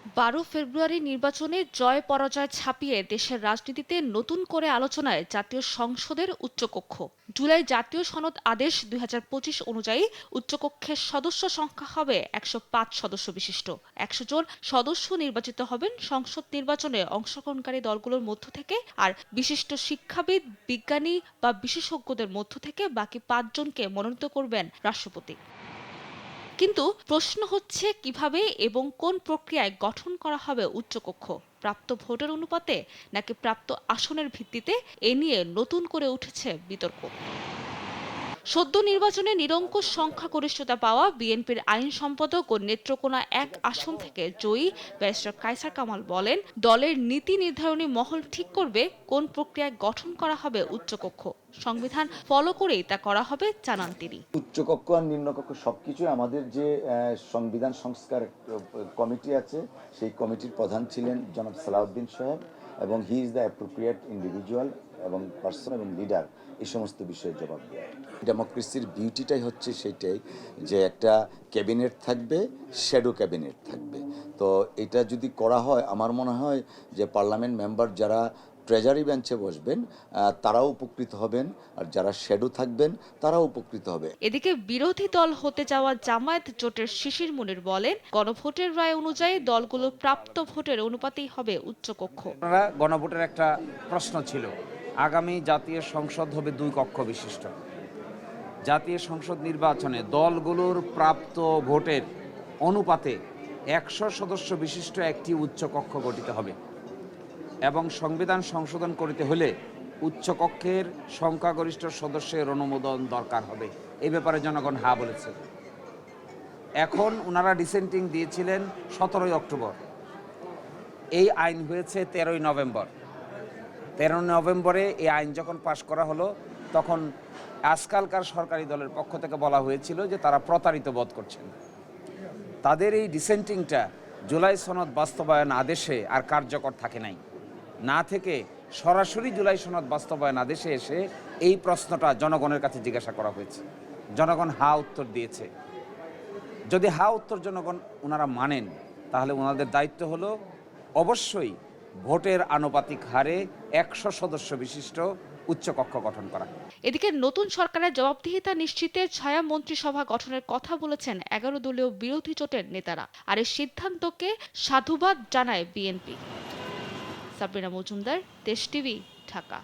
12 ফেব্রুয়ারি নির্বাচনে জয় পরাজয় ছাপিয়ে দেশের রাজনীতিতে নতুন করে আলোচনায় জাতীয় সংসদের উচ্চকক্ষ। জুলাই জাতীয় সনদ আদেশ 2025 অনুযায়ী উচ্চকক্ষের সদস্য সংখ্যা হবে 105 সদস্য বিশিষ্ট। 100 জন সদস্য নির্বাচিত হবেন সংসদ নির্বাচনে অংশগ্রহণকারী দলগুলোর মধ্য থেকে, আর বিশিষ্ট শিক্ষাবিদ, বিজ্ঞানী বা বিশেষজ্ঞদের মধ্য থেকে বাকি 5 জনকে মনোনীত করবেন রাষ্ট্রপতি। কিন্তু প্রশ্ন হচ্ছে কিভাবে এবং কোন প্রক্রিয়ায় গঠন করা হবে উচ্চকক্ষ, প্রাপ্ত ভোটের অনুপাতে নাকি প্রাপ্ত আসনের ভিত্তিতে? এ নিয়ে নতুন করে উঠেছে বিতর্ক। সদ্য নির্বাচনে নিরঙ্কুশ সংখ্যাগরিষ্ঠতা পাওয়া বিএনপির আইন সম্পাদক ও নেত্রকোনা 1 আসন থেকে জয়ী ব্যারিস্টার কায়সার কামাল বলেন, দলের নীতি নির্ধারণী মহল ঠিক করবে কোন প্রক্রিয়ায় গঠন করা হবে উচ্চকক্ষ। সংবিধান ফলো করেই তা করা হবে জানান তিনি। উচ্চকক্ষ আর নিম্নকক্ষ সবকিছু আমাদের যে সংবিধান সংস্কার কমিটি আছে, সেই কমিটির প্রধান ছিলেন জনাব সালাউদ্দিন সাহেব, এবং he is the appropriate individual এবং পার্সন এবং লিডার এই সমস্ত বিষয়ে জবাব দেয়। ডেমোক্রেসির বিউটিটাই হচ্ছে সেইটাই যে একটা ক্যাবিনেট থাকবে, শ্যাডো ক্যাবিনেট থাকবে। তো এটা যদি করা হয়, আমার মনে হয় যে পার্লামেন্ট মেম্বার যারা ট্রেজারি বেঞ্চে বসবেন তারাও উপকৃত হবেন, আর যারা শ্যাডো থাকবেন তারাও উপকৃত হবে। এদিকে বিরোধী দল হতে যাওয়া জামায়াত জোটের শিশির মুনির বলেন, গণভোটের রায় অনুযায়ী দলগুলো প্রাপ্ত ভোটের অনুপাতেই হবে উচ্চকক্ষ। গণভোটের একটা প্রশ্ন ছিল, আগামী জাতীয় সংসদ হবে 2 কক্ষ বিশিষ্ট। জাতীয় সংসদ নির্বাচনে দলগুলোর প্রাপ্ত ভোটের অনুপাতে 100 সদস্য বিশিষ্ট একটি উচ্চকক্ষ গঠিত হবে, এবং সংবিধান সংশোধন করতে হলে উচ্চকক্ষের সংখ্যাগরিষ্ঠ সদস্যের অনুমোদন দরকার হবে। এই ব্যাপারে জনগণ হ্যাঁ বলেছে। এখন ওনারা ডিসেন্টিং দিয়েছিলেন 17 অক্টোবর, এই আইন হয়েছে 13 নভেম্বর। 13 নভেম্বরে এই আইন যখন পাশ করা হলো, তখন আজকালকার সরকারি দলের পক্ষ থেকে বলা হয়েছিল যে তারা প্রতারিত বোধ করছেন। তাদের এই ডিসেন্টিংটা জুলাই সনদ বাস্তবায়ন আদেশে আর কার্যকর থাকে নাই, না থেকে সরাসরি জুলাই সনদ বাস্তবায়ন আদেশে এসে এই প্রশ্নটা জনগণের কাছে জিজ্ঞাসা করা হয়েছে। জনগণ হা উত্তর দিয়েছে। যদি হা উত্তর জনগণ ওনারা মানেন, তাহলে ওনাদের দায়িত্ব হলো অবশ্যই ভোটের আনুপাতিক হারে 100 সদস্য বিশিষ্ট উচ্চকক্ষ গঠন করা। এদিকে নতুন সরকারের জবাবদিহিতা নিশ্চিতে ছায়া মন্ত্রিসভা গঠনের কথা বলেছেন 11 দলীয় বিরোধী জোটের নেতারা, আর এই সিদ্ধান্তকে সাধুবাদ জানায় বিএনপি। সাবরিনা মজুমদার, দেশ টিভি, ঢাকা।